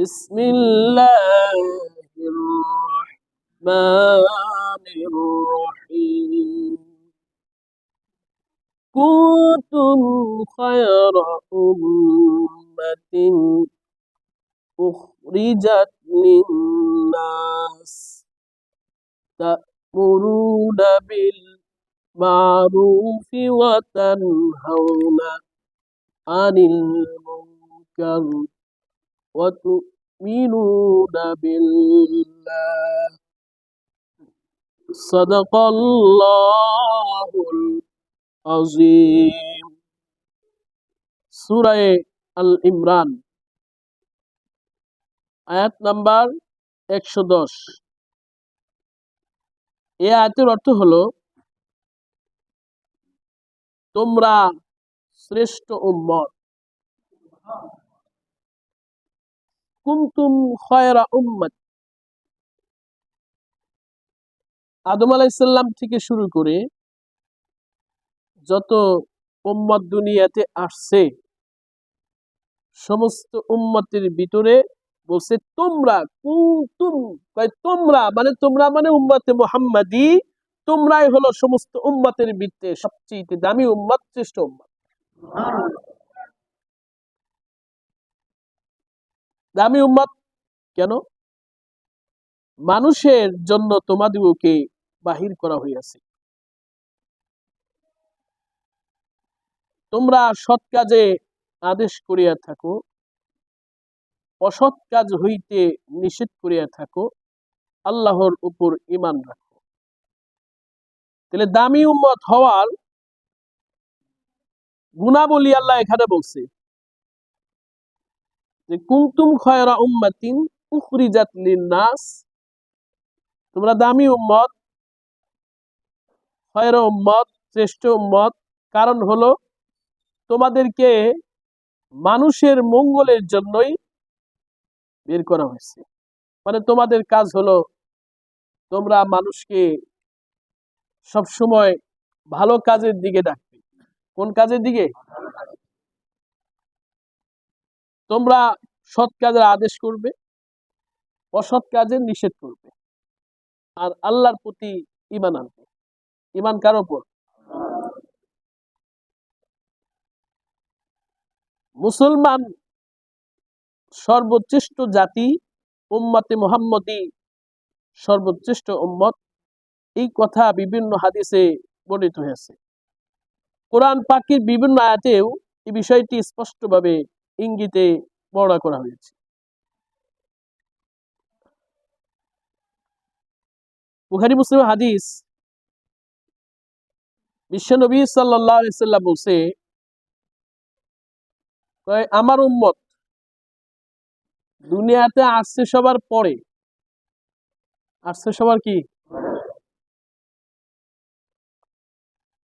بسم الله الرحمن الرحيم كنتم خير أمة أخرجت للناس تأمرون بالمعروف وتنهون عن المنكر وتؤمنون بالله صدق الله العظيم সূরা আল ইমরান আয়াত নাম্বার 110। এই আয়াতের অর্থ হলো তোমরা শ্রেষ্ঠ উম্মত। কুনতুম খায়রা উম্মাত, আদম আলাইহিস সালাম থেকে শুরু করে যত উম্মত দুনিয়াতে আসছে সমস্ত উম্মতের ভিতরে বলছে তোমরা, কুনতুম তোমরা মানে উম্মতে মুহাম্মাদি, তোমরাই হলো সমস্ত উম্মতের ভিতরে সবচেয়ে দামি উম্মত, শ্রেষ্ঠ উম্মত। দামি উম্মত কেন? মানুষের জন্য তোমাদিগকে বাহির করা হইয়াছে। তোমরা সৎ কাজে আদেশ করিয়া থাকো, অসৎ কাজ হইতে নিষেধ করিয়া থাকো, আল্লাহর উপর ঈমান রাখো। তাহলে দামি উম্মত হওয়ার গুণাবলী আল্লাহ এখানে বলছে যে কুনতুম খায়রা উম্মাতিন উখরিজাত লিন-নাস, তোমরা দামি উম্মত, খায়রা উম্মত, শ্রেষ্ঠ উম্মত। কারণ হলো তোমাদেরকে মানুষের মঙ্গলের জন্যই বের করা হয়েছে। মানে তোমাদের কাজ হলো তোমরা মানুষকে সবসময় ভালো কাজের দিকে ডাকবে। কোন কাজের দিকে? তোমরা সৎ কাজের আদেশ করবে, অসৎ কাজের নিষেধ করবে, আর আল্লাহর প্রতি ঈমান আনবে। ঈমান কার উপর? মুসলমান সর্বশ্রেষ্ঠ জাতি, উম্মতে মুহাম্মদী সর্বশ্রেষ্ঠ উম্মত, এই কথা বিভিন্ন হাদিসে বর্ণিত হয়েছে। কোরআন পাকের বিভিন্ন আয়াতেও এই বিষয়টি স্পষ্টভাবে ইঙ্গিতে বর্ণনা করা হয়েছে। বুখারী মুসলিম হাদিস, বিশ্বনবী সাল্লাল্লাহু আলাইহি ওয়াসাল্লাম বলছে, আমার উম্মত দুনিয়াতে আসছে সবার পরে, আসছে সবার কি,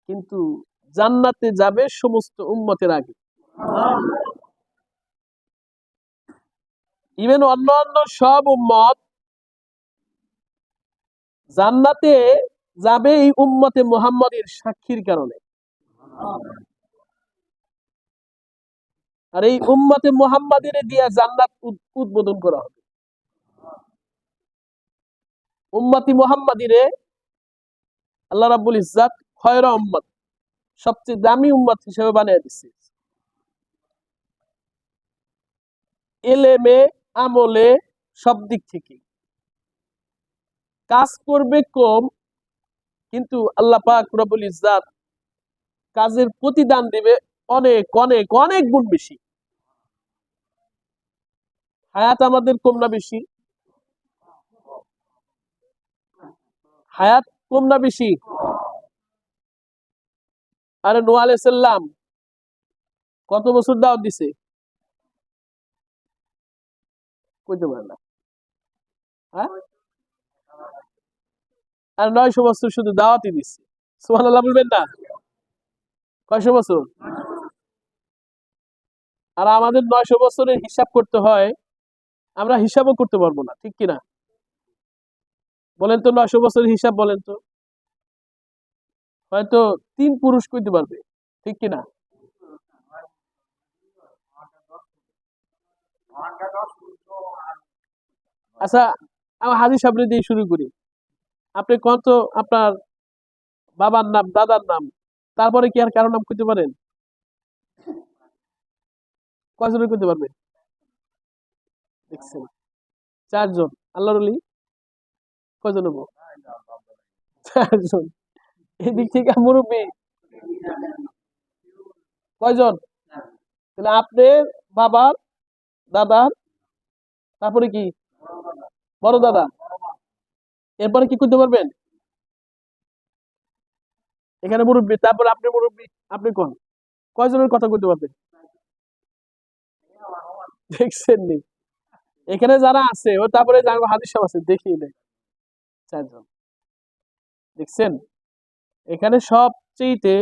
কিন্তু জান্নাতে যাবে সমস্ত উম্মতের আগে। ইভেন অন্যান্য সব উম্মত জান্নাতে যাবে এই উম্মতে মুহাম্মাদের সাক্ষীর কারণে। আর এই উম্মতে মুহাম্মাদের দিয়া জান্নাত উদ্বোধন করা হবে। উম্মতি মুহাম্মাদিরে আল্লাহ রাব্বুল ইজ্জাত খায়রা উম্মত, সবচেয়ে দামি উম্মত হিসেবে বানিয়ে দিচ্ছে। এলেমে, আমলে, সব দিক থেকে কাজ করবে কম, কিন্তু আল্লাহ পাক রব্বুল ইজ্জাত কাজের প্রতিদান দিবে অনেক অনেক অনেক গুণ বেশি। হায়াত আমাদের কম না বেশি? হায়াত কম না বেশি? আরে নূহ আলাইহিস সালাম কত বছর দাওয়াত দিছে? কইতে পারে না। হ্যাঁ, আর 900 বছর শুধু দাওয়াতই দিছে। সুবহানাল্লাহ বলবেন না? কয়শো বছর? আর আমাদের 900 বছরের হিসাব করতে হয়, আমরা হিসাবও করতে পারবো না, ঠিক কিনা? বলেন তো 900 বছরের হিসাব বলেন তো। হয়তো 3 পুরুষ কইতে পারবে, ঠিক কিনা? আচ্ছা, আমার হাজি সাহেব দিয়ে শুরু করি। আপনি কত আপনার বাবার নাম, দাদার নাম, তারপরে কি আর কারো নাম করতে পারেন? কয়জনের করতে পারবেন? দেখছেন, 4 জন। আল্লাহর অলি কয়জন হবো? 4 জন। এদিক থেকে মুরব্বী কয়জন? তাহলে আপনার বাবার, দাদার, তারপরে কি বড় দাদা, এরপরে কি করতে পারবেন? এখানে মুরব্বী, তারপরে আপনি মুরব্বী, আপনি কোন কয়জনের কথা করতে পারবেন? দেখছেন নি? এখানে যারা আছে ও তারপরে যারা হাদিস সাহেব আছে দেখিয়ে নেই, 4 জন। দেখছেন, এখানে সবচেয়ে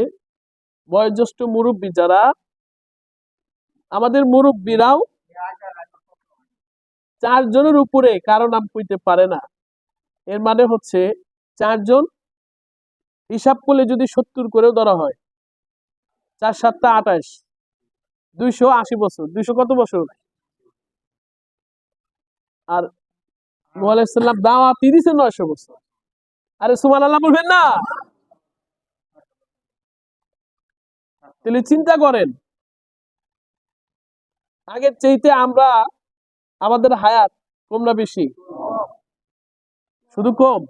বয়োজ্যেষ্ঠ মুরব্বী যারা, আমাদের মুরব্বীরাও 4 জনের উপরে কারো নাম কইতে পারে না। এর মানে হচ্ছে 4 জন হিসাব করলে যদি 70 করেও ধরা হয়, 4 7 28, 280 বছর। 200 কত বছর? আর নূহ আলাইহিস সালাম দাওয়াত দিয়েছে 900 বছর। আরে সুবহানাল্লাহ বলবেন না? তাহলে চিন্তা করেন, আগের চাইতে আমরা, আমাদের হায়াত কম না বেশি? শুধু কম?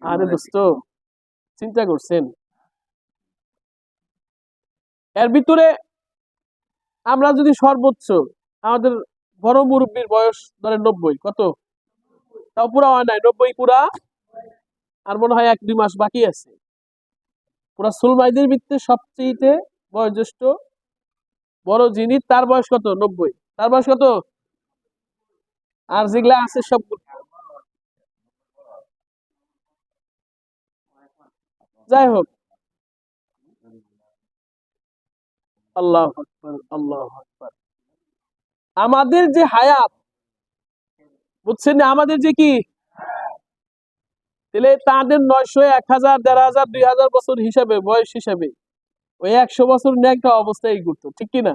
আরে দোস্ত, চিন্তা করছেন এর ভিতরে আমরা যদি সর্বোচ্চ, আমাদের বড় মুরব্বীর বয়স ধরেন 90, কত? তাও পুরা হয় নাই, 90 পুরা, আর মনে হয় 1 2 মাস বাকি আছে। পুরা সুলমাইদের ভিত্তিতে সবচেয়ে বয়োজ্যেষ্ঠ বড় যিনি, তার বয়স কত? 90। তার বয়স কত? আর যেগুলা আছে সব, যাই হোক, আল্লাহ আকবার, আল্লাহ আকবার। আমাদের যে হায়াত, বুঝছেন না, আমাদের যে কি, তাহলে তাদের 900 1000 1500 2000 বছর হিসাবে, বয়স হিসাবে ওই 100 বছর নিয়ে একটা অবস্থায় ঘুরতো, ঠিক কিনা?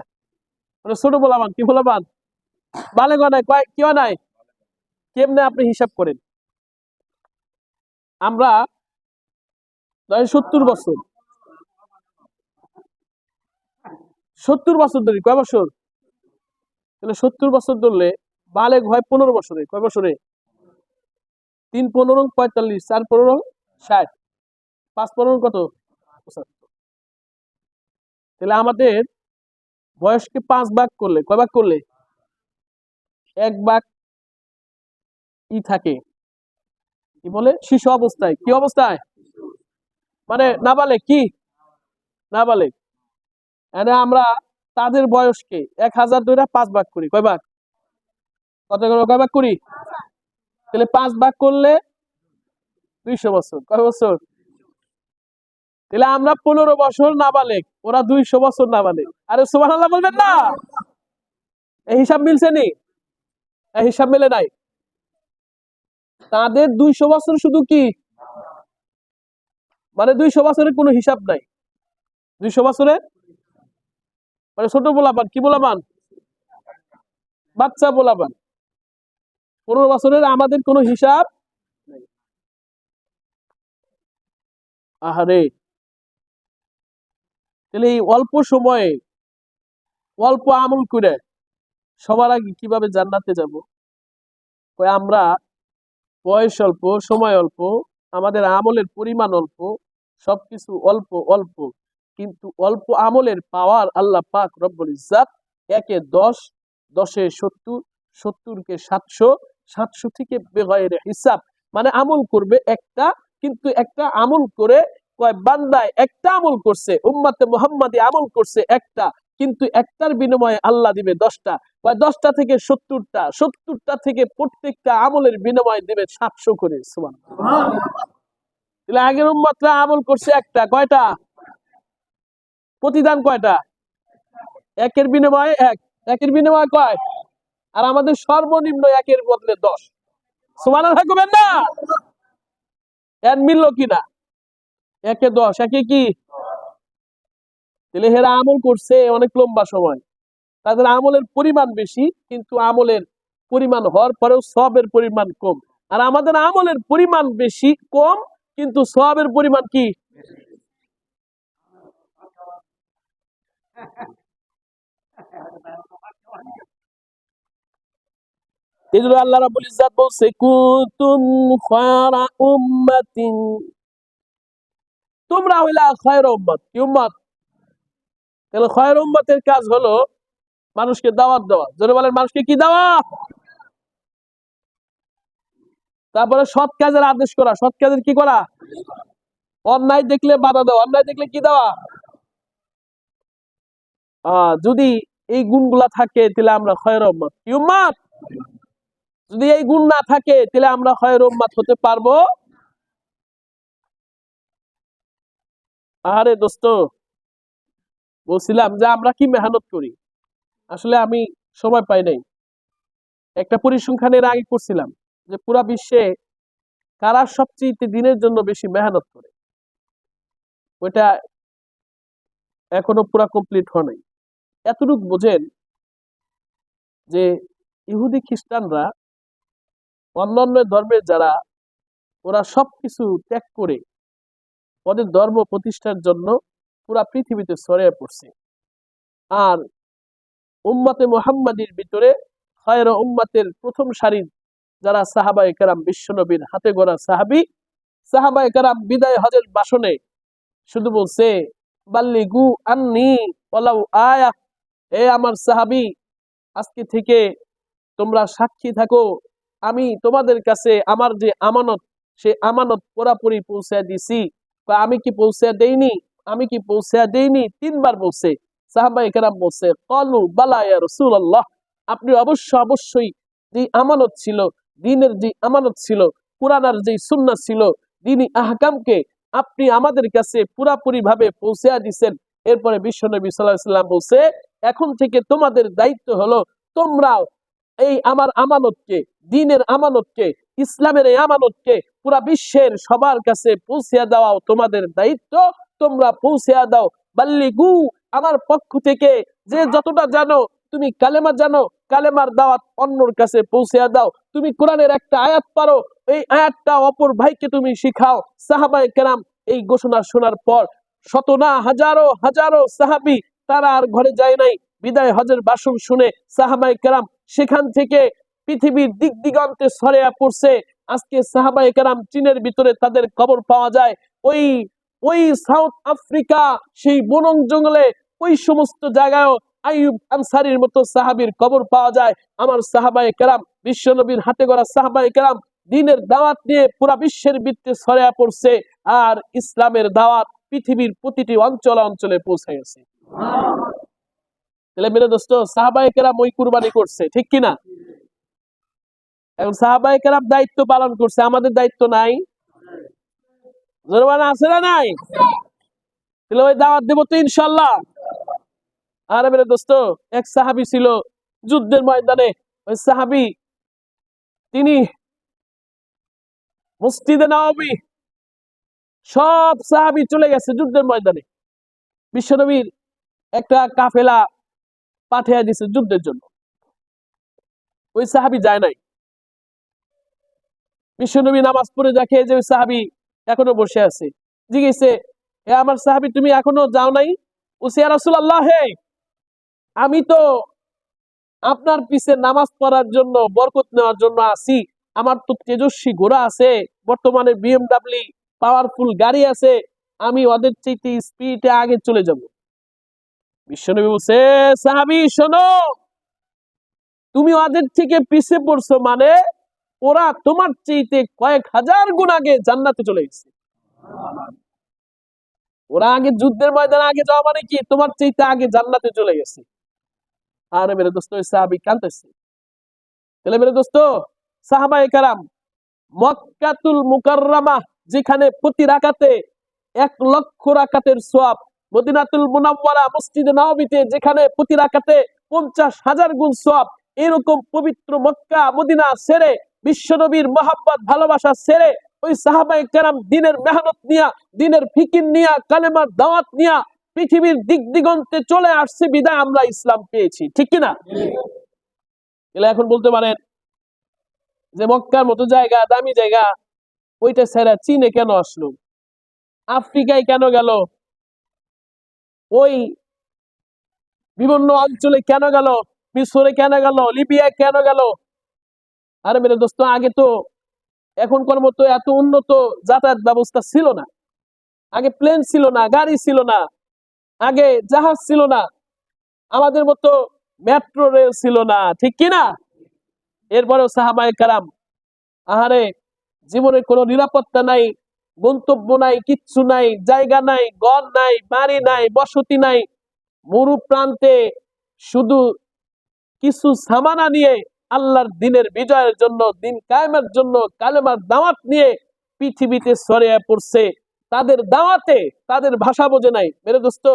মানে ছোট বলাবান, কি বলাবান, বালে গনায় কয় কি হয় নাই? কেমনে আপনি হিসাব করেন? আমরা ধরেন 70 বছর, 70 বছর ধরি, কয় বছর? তাহলে 70 বছর ধরলে বালেগ হয় 15 বছরে, কয় বছরে? 3 15 45, 4 15 60, 5 15 কত? 75। তাহলে আমাদের বয়সকে 5 ভাগ করলে, কয় ভাগ করলে? 1 ভাগ থাকে, কি বলে, শিশু অবস্থায়। কি অবস্থায়? মানে নাবালেগ, কি নাবালেগ। এনে আমরা তাদের বয়সকে 1000 ধরে 5 ভাগ করি, কয় ভাগ? কত করে, কয় ভাগ করি? তাহলে 5 ভাগ করলে 200 বছর, কয় বছর? তাহলে আমরা 15 বছর নাবালেগ, ওরা 200 বছর নাবালেগ। আরে সুবহানাল্লাহ বলবেন না? এই হিসাব মিলছে নি? এই হিসাব মেলে নাই। তাদের 200 বছর শুধু কি, মানে 200 বছরের কোনো হিসাব নাই। 200 বছরে মানে ছোট পোলাপান, কি পোলাপান? বাচ্চা পোলাপান। 15 বছরের আমাদের কোনো হিসাব নাই। আহারে, তাহলে এই অল্প সময়ে অল্প আমল করে সবার আগে কিভাবে জান্নাতে যাব? আমরা বয়স অল্প, সময় অল্প, আমাদের আমলের পরিমাণ অল্প, সবকিছু অল্প অল্প, কিন্তু অল্প আমলের পাওয়ার আল্লাহ পাক রব্বুল ইজ্জাত 1-এ 10, 10-এ 70, 70-কে 700, 700 থেকে বেগয়ের হিসাব। মানে আমল করবে একটা, কিন্তু একটা আমল করে, কয় বান্দায় একটা আমল করছে, উম্মতে মুহাম্মাদি আমল করছে একটা, কিন্তু একটার বিনিময়ে আল্লাহ দিবে 10টা। 10টা থেকে 70টা, 70টা থেকে প্রত্যেকটা আমলের বিনিময়ে দিবে 700 করে। সুবহানাল্লাহ। তাহলে আগের উম্মতরা আমল করছে একটা, কয়টা? প্রতিদান কয়টা? একের বিনিময়ে এক, একের বিনিময়ে কয়? আর আমাদের সর্বনিম্ন একের বদলে 10। সুবহানাল্লাহ থাকবেন না? এর মিলল কিনা? 1-এ 10, একে কি? তাহলে হেরা আমল করছে অনেক লম্বা সময়, তাদের আমলের পরিমাণ বেশি, কিন্তু আমলের পরিমাণ হওয়ার পরেও সওয়াবের পরিমাণ কম। আর আমাদের আমলের পরিমাণ বেশি কম, কিন্তু সওয়াবের পরিমাণ কি? এই জন্য আল্লাহ রাব্বুল ইজ্জাত বলছে, কুনতুম খায়রা উম্মাতিন, তোমরা হইলা খায়রা উম্মত। কি উম্মত? তাহলে খায়রা উম্মতের কাজ হলো মানুষকে দাওয়াত দেওয়া। জোরে বলেন, মানুষকে কি দেওয়া? তারপরে সৎ কাজের আদেশ করা। সৎ কাজের কি করা? অন্যায় দেখলে বাধা দেওয়া। অন্যায় দেখলে কি দেওয়া? যদি এই গুণগুলা থাকে তাহলে আমরা খায়রা উম্মত। কি উম্মত? যদি এই গুণ না থাকে তাহলে আমরা খায়রা উম্মত হতে পারবো? আরে দোস্ত, বলছিলাম যে আমরা কি মেহনত করি। আসলে আমি সময় পাই নাই। একটা পরিসংখ্যানের আগে করছিলাম যে পুরা বিশ্বে কারা সবচেয়ে দিনের জন্য বেশি মেহনত করে। ওইটা এখনো পুরা কমপ্লিট হয় নাই। এতটুকু বোঝেন যে ইহুদি খ্রিস্টানরা, অন্যান্য ধর্মের যারা, ওরা সবকিছু ত্যাগ করে ওদের ধর্ম প্রতিষ্ঠার জন্য পুরা পৃথিবীতে ছড়িয়ে পড়ছে। আর উম্মতে মুহাম্মাদির ভিতরে খায়রা উম্মতের প্রথম সারির যারা সাহাবায়ে কেরাম, বিশ্বনবীর হাতে গড়া সাহাবায়ে কেরাম বিদায় হজের ভাষণে শুধু বলছে, বাল্লিগু আন্নি ওয়ালাউ আয়া, এ আমার সাহাবী, আজকে থেকে তোমরা সাক্ষী থাকো, আমি তোমাদের কাছে আমার যে আমানত, সে আমানত পুরাপুরি পৌঁছে দিছি। আমি কি পৌঁছে দেইনি? আমি কি পৌঁছে দেইনি? তিনবার বলছে। সাহাবায়ে কেরাম বলছে, ক্বালু বালা ইয়া রাসূলুল্লাহ, আপনি অবশ্যই যে আমানত ছিল, দ্বীনের যে আমানত ছিল, কুরআনের যে সুন্নাহ ছিল, দ্বীনি আহকামকে আপনি আমাদের কাছে পুরাপুরি ভাবে পৌঁছে দিয়েছেন। এরপরে বিশ্বনবী সাল্লাল্লাহু আলাইহি ওয়াসাল্লাম বলছে, এখন থেকে তোমাদের দায়িত্ব হলো তোমরা এই আমার আমানতকে, দ্বীনের আমানতকে, ইসলামের এই আমানতকে পুরা বিশ্বের সবার কাছে পৌঁছে দেওয়া তোমাদের দায়িত্ব। তোমরা পৌঁছে দাও। বাল্লিগু, আমার পক্ষ থেকে যে যতটা জানো, তুমি কালেমা জানো, কালেমার দাওয়াত অন্যর কাছে পৌঁছে দাও। তুমি কোরআনের একটা আয়াত পারো, এই আয়াতটা অপর ভাইকে তুমি শিখাও। সাহাবায়ে কেরাম এই ঘোষণা শোনার পর শত না হাজারো হাজারো সাহাবী তারা আর ঘরে যায় নাই। বিদায় হজের ভাষণ শুনে সাহাবায়ে কেরাম সেখান থেকে পৃথিবীর দিক দিগন্তে ছড়িয়ে পড়ছে। আজকে সাহাবায়ে কেরাম চীনের ভিতরে তাদের কবর পাওয়া যায়। ওই ওই সাউথ আফ্রিকা, সেই বনং জঙ্গলে, ওই সমস্ত জায়গায়ও আইয়ুব আনসারীর মতো সাহাবীর কবর পাওয়া যায়। আমার সাহাবায়ে কেরাম, বিশ্বনবীর হাতে গড়া সাহাবায়ে কেরাম দ্বীনের দাওয়াত নিয়ে পুরা বিশ্বের ভিত্তি ছড়িয়ে পড়ছে। আর ইসলামের দাওয়াত পৃথিবীর প্রতিটি অঞ্চলে অঞ্চলে পৌঁছে গেছে। তাহলে মেরে দোস্ত, সাহাবায়ে কেরাম ওই কুরবানি করছে, ঠিক কিনা? এখন সাহাবায়ে কেরাম দায়িত্ব পালন করছে, আমাদের দায়িত্ব নাই? জোরবানা আছে না নাই? তাহলে ওই দাওয়াত দেব তো ইনশাআল্লাহ। আরে মেরে দোস্ত, এক সাহাবী ছিল যুদ্ধের ময়দানে। ওই সাহাবী, তিনি মসজিদে নববী, সব সাহাবী চলে গেছে যুদ্ধের ময়দানে। বিশ্বনবীর একটা কাফেলা পাঠিয়ে দিছে যুদ্ধের জন্য। ওই সাহাবী যায় নাই। বিশ্বনবী নামাজ পড়ে দেখে যে ওই সাহাবী এখনো বসে আছে। জিজ্ঞেসে, হে আমার সাহাবী, তুমি এখনো যাও নাই? বলছে, ইয়া রাসূলুল্লাহ, হে, আমি তো আপনার পিছে নামাজ পড়ার জন্য, বরকত নেওয়ার জন্য আসি। আমার তো তেজস্বী ঘোড়া আছে, বর্তমানে বিএমডব্লিউ পাওয়ারফুল গাড়ি আছে, আমি ওদের চাইতে স্পিডে আগে চলে যাব। বিশ্বনবী বলছে, সাহাবী শোনো, তুমি ওদের থেকে পিছে পড়ছো মানে ওরা তোমার চাইতে কয়েক হাজার গুণ আগে জান্নাতে চলে গেছে। ওরা আগে যুদ্ধের ময়দানে আগে যাওয়া মানে কি, তোমার চাইতে আগে জান্নাতে চলে গেছে। আরে মেরে দোস্ত, ওই সাহাবী কাঁদতেছে। তাহলে মেরে দোস্ত, সাহাবায়ে কেরাম মক্কাতুল মুকাররমা, যেখানে প্রতি রাকাতে 1,00,000 রাকাতের সওয়াব, মদিনাতুল মুনাওয়ারা মসজিদে নববীতে যেখানে প্রতি রাকাতে 50,000 গুণ সওয়াব, এরকম পবিত্র মক্কা মদিনা ছেড়ে, বিশ্বনবীর মহব্বত ভালোবাসা ছেড়ে, ওই সাহাবায়ে কেরাম দ্বীনের মেহনত নিয়া, দ্বীনের ফিকির নিয়া, কালেমার দাওয়াত নিয়া পৃথিবীর দিক দিগন্তে চলে আসছে বিদায় আমরা ইসলাম পেয়েছি, ঠিক কিনা? এলা এখন বলতে পারেন যে মক্কার মতো জায়গা, দামি জায়গা, ওইটা ছেড়ে চীনে কেন আসলো, আফ্রিকায় কেন গেল, ওই বিভিন্ন অঞ্চলে কেন গেল, মিশরে কেন গেল, লিবিয়ায় কেন গেল? আরে মেরে দোস্ত, আগে তো এখনকার মতো এত উন্নত যাতায়াত ব্যবস্থা ছিল না। আগে প্লেন ছিল না, গাড়ি ছিল না, আগে জাহাজ ছিল না, আমাদের মতো মেট্রো রেল ছিল না, ঠিক কিনা? এরপরেও সাহাবায়ে কেরাম, আহারে, জীবনের কোনো নিরাপত্তা নাই, গন্তব্য নাই, কিচ্ছু নাই, জায়গা নাই, ঘর নাই, বাড়ি নাই, বসতি নাই, মরু প্রান্তে শুধু কিছু সামানা নিয়ে আল্লাহর দিনের বিজয়ের জন্য, দিন কায়েমের জন্য কালেমার দাওয়াত নিয়ে পৃথিবীতে ছড়িয়ে পড়ছে। তাদের দাওয়াতে তাদের ভাষা বোঝে নাই। মেরে দোস্ত,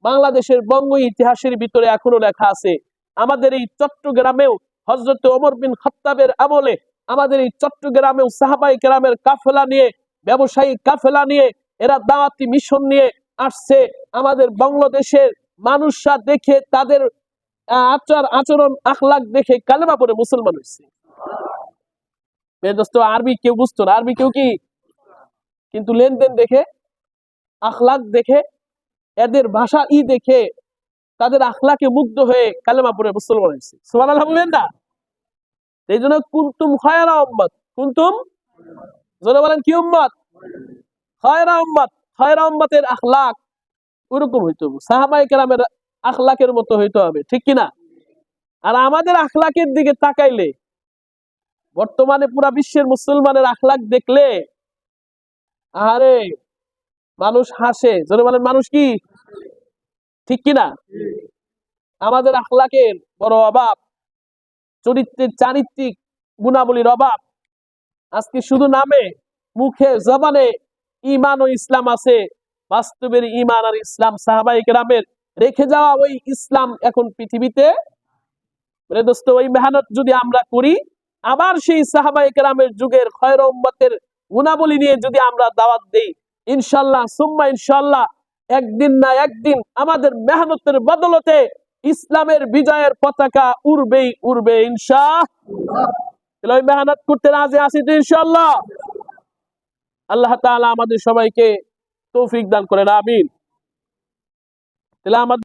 বাংলাদেশের বঙ্গ ইতিহাসের ভিতরে এখনো লেখা আছে, আমাদের এই চট্টগ্রামেও হযরত ওমর বিন খাত্তাবের আমলে আমাদের এই চট্টগ্রামেও সাহাবায়ে কেরামের কাফেলা নিয়ে, ব্যবসায়ী কাফেলা নিয়ে, এরা দাওয়াতি মিশন নিয়ে আসছে। আমাদের বাংলাদেশের মানুষরা দেখে, তাদের আচার আচরণ আখলাক দেখে কালেমা পড়ে মুসলমান হয়েছে। আরবি কেউ বুঝতো না, আরবি কেউ কি, কিন্তু লেনদেন দেখে, আখলাক দেখে, এদের ভাষা দেখে, তাদের আখলাকে মুগ্ধ হয়ে কালেমা পড়ে মুসলমান হয়েছে। সুবহানাল্লাহ বলবেন না? এই জন্য কুনতুম খায়রা উম্মাত, কুনতুম, জোরে বলেন কি উম্মাত? খায়রা উম্মাত। খায়রা উম্মাতের আখলাক ওরকম হইতে হবে, সাহাবায়ে কেরামের আখলাকের মতো হইতে হবে, ঠিক কিনা? আর আমাদের আখলাকের দিকে তাকাইলে, বর্তমানে পুরা বিশ্বের মুসলমানের আখলাক দেখলে, আরে, মানুষ হাসে। জোরে বলেন, মানুষ কি, ঠিক কিনা? আমাদের আখলাকের বড় অভাব, চরিত্রের চারিত্রিক গুণাবলীর অভাব। আজকে শুধু নামে, মুখে, জবানে ঈমান ও ইসলাম আছে, বাস্তবের ঈমান আর ইসলাম সাহাবায়ে কেরামের রেখে যাওয়া ওই ইসলাম এখন পৃথিবীতে। দোস্ত, ওই মেহনত যদি আমরা করি, আবার সেই সাহাবায়ে কেরামের যুগের খয়র উম্মতের গুণাবলী নিয়ে যদি আমরা দাওয়াত দেই, ইনশাআল্লাহ সুম্মা ইনশাআল্লাহ একদিন না একদিন আমাদের মেহনতের বদলতে ইসলামের বিজয়ের পতাকা উড়বেই উড়বে ইনশাআল্লাহ। তাহলে ওই মেহনত করতে রাজি আছি তো ইনশাআল্লাহ? আল্লাহ তাআলা আমাদের সবাইকে তৌফিক দান করেন, আমিন। তাহলে আমাদের